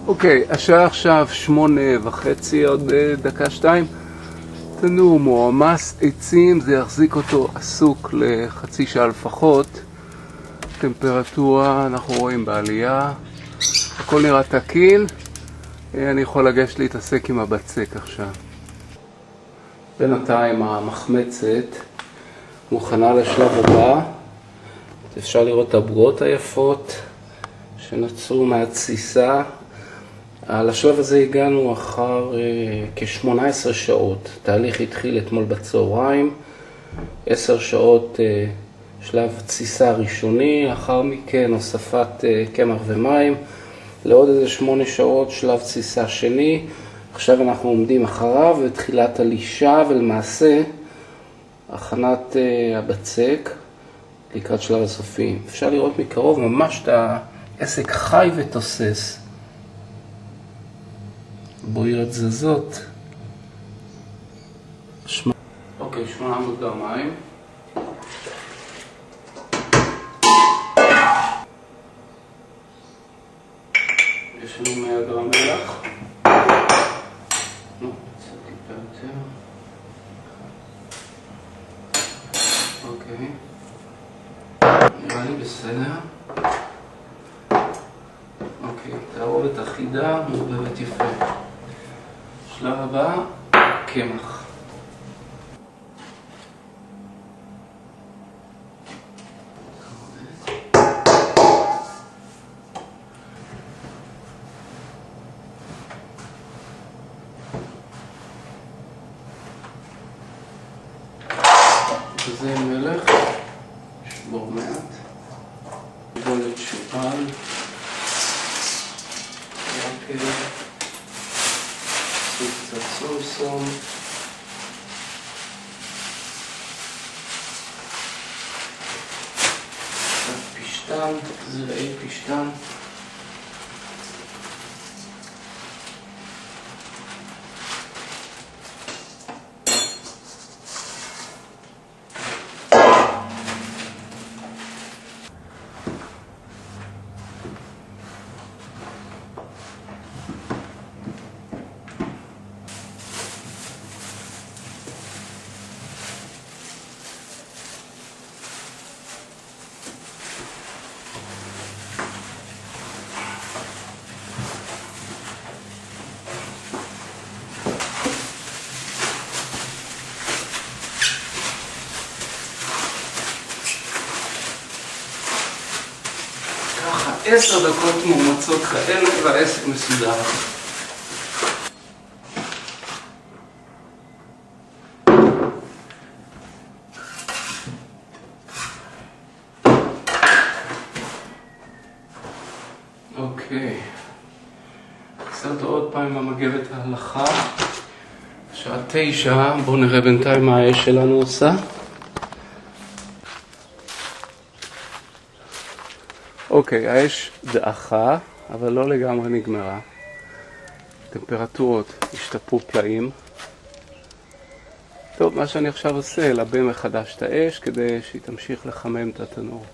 אוקיי, השעה עכשיו 8:30, עוד דקה 2. תנור מועמס עצים, זה יחזיק אותו עסוק לחצי שעה לפחות. טמפרטורה אנחנו רואים בעלייה, הכל נראה תקין. אני יכול לגשת להתעסק עם הבצק עכשיו. בינתיים המחמצת מוכנה לשלב הבא. אפשר לראות את הבועות היפות שנוצרו מהתסיסה. על השלב הזה הגענו אחר כ-18 שעות. תהליך התחיל אתמול בצהריים, 10 שעות שלב תסיסה ראשוני, לאחר מכן הוספת קמח ומים, לעוד איזה 8 שעות שלב תסיסה שני. עכשיו אנחנו עומדים אחריו ותחילת הלישה ולמעשה הכנת הבצק לקראת שלב הסופי. אפשר לראות מקרוב ממש את העסק חי ותוסס. בוערת זזות. אוקיי, 800 גרם מים. יש לנו 100 גרם מלח. קצת טיפה יותר. אוקיי. נראה לי בסדר. אוקיי, תערובת אחידה, מעורבבת יפה. שלב הבא, קמח. זה מלח, שבור מעט, גולת שופל, יקר, קצת סומסום, קצת פשטן, זרעי פשטן, ככה 10 דקות מאומצות כאלה והעסק מסודר. אוקיי, קצת עוד פעם עם המגבת ההלכה. שעה 9, בואו נראה בינתיים מה האש שלנו עושה. אוקיי, האש דעכה, אבל לא לגמרי נגמרה. טמפרטורות השתפרו פלאים. טוב, מה שאני עכשיו עושה, לבה מחדש את האש כדי שהיא תמשיך לחמם את התנור.